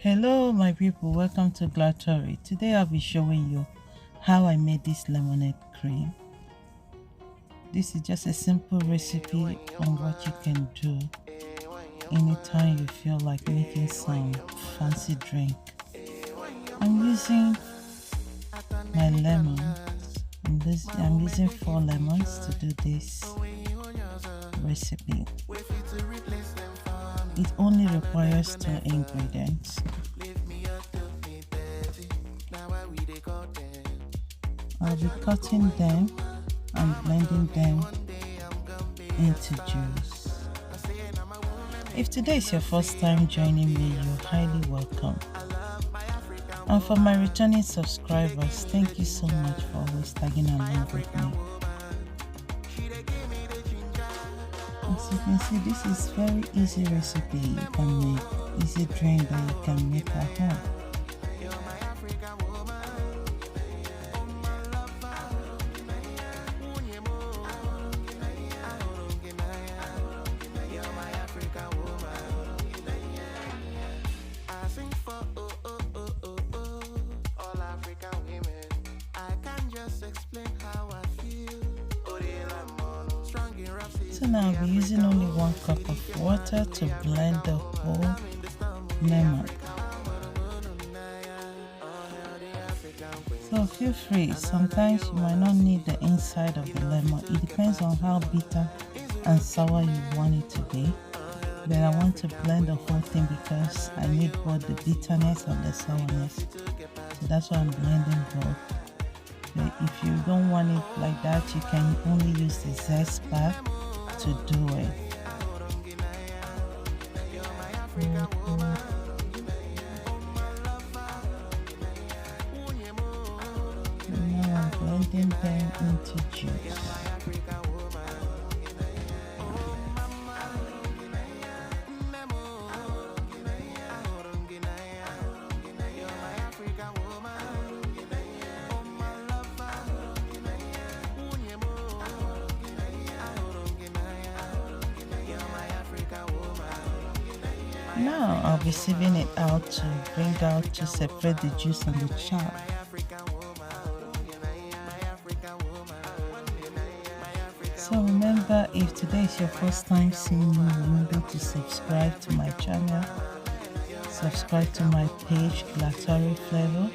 Hello, my people. Welcome to Glatory. Today, I'll be showing you how I made this lemonade cream. This is just a simple recipe on what you can do anytime you feel like making some fancy drink. I'm using my lemons. I'm using 4 lemons to do this recipe. It only requires 2 ingredients. I'll be cutting them and blending them into juice. If today is your first time joining me, you're highly welcome. And for my returning subscribers, thank you so much for always tagging along with me. As you can see, this is very easy recipe you can make, easy drink that you can make at home. So now I'll be using only 1 cup of water to blend the whole lemon. So feel free, sometimes you might not need the inside of the lemon. It depends on how bitter and sour you want it to be. But I want to blend the whole thing because I need both the bitterness and the sourness. So that's why I'm blending both. But if you don't want it like that, you can only use the zest pack to do it. Now I'm blending them into juice. Now I'll be sieving it out to bring out to separate the juice and the chaff. So remember, if today is your first time seeing me, remember to subscribe to my channel, subscribe to my page, Glatory Flavor.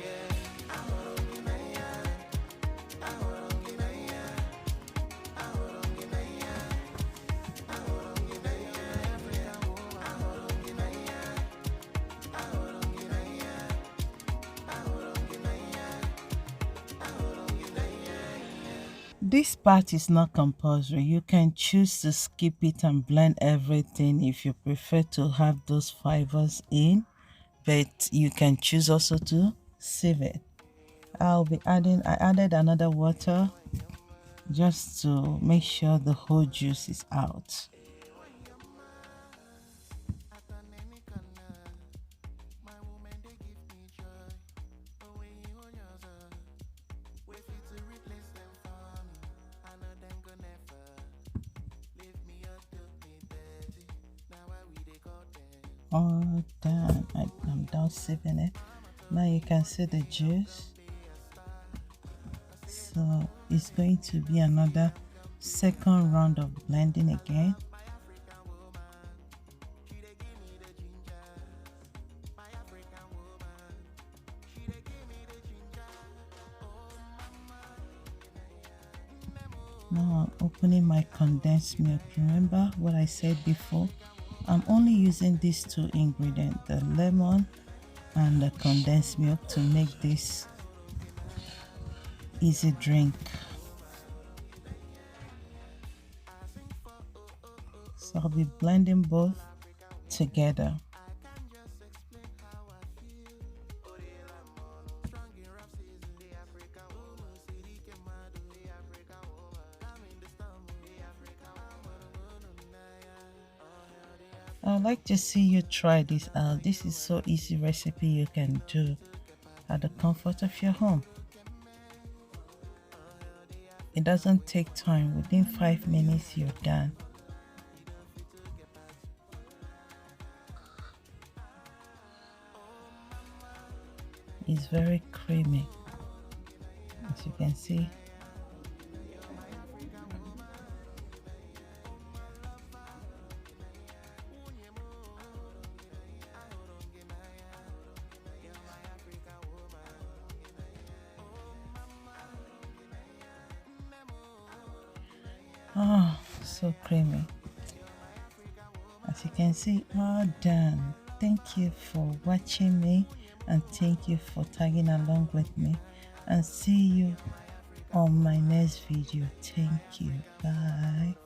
This part is not compulsory. You can choose to skip it and blend everything if you prefer to have those fibers in, but you can choose also to sieve it. I added another water just to make sure the whole juice is out. All done. I'm done sieving it. Now you can see the juice. So it's going to be another second round of blending again. Now I'm opening my condensed milk. Remember what I said before? I'm only using these 2 ingredients, the lemon and the condensed milk, to make this easy drink. So I'll be blending both together. I'd like to see you try this out. This is so easy recipe you can do at the comfort of your home. It doesn't take time. Within 5 minutes, you're done. It's very creamy, as you can see. Oh, so creamy. As you can see, all done. Thank you for watching me, and thank you for tagging along with me, and see you on my next video. Thank you. Bye.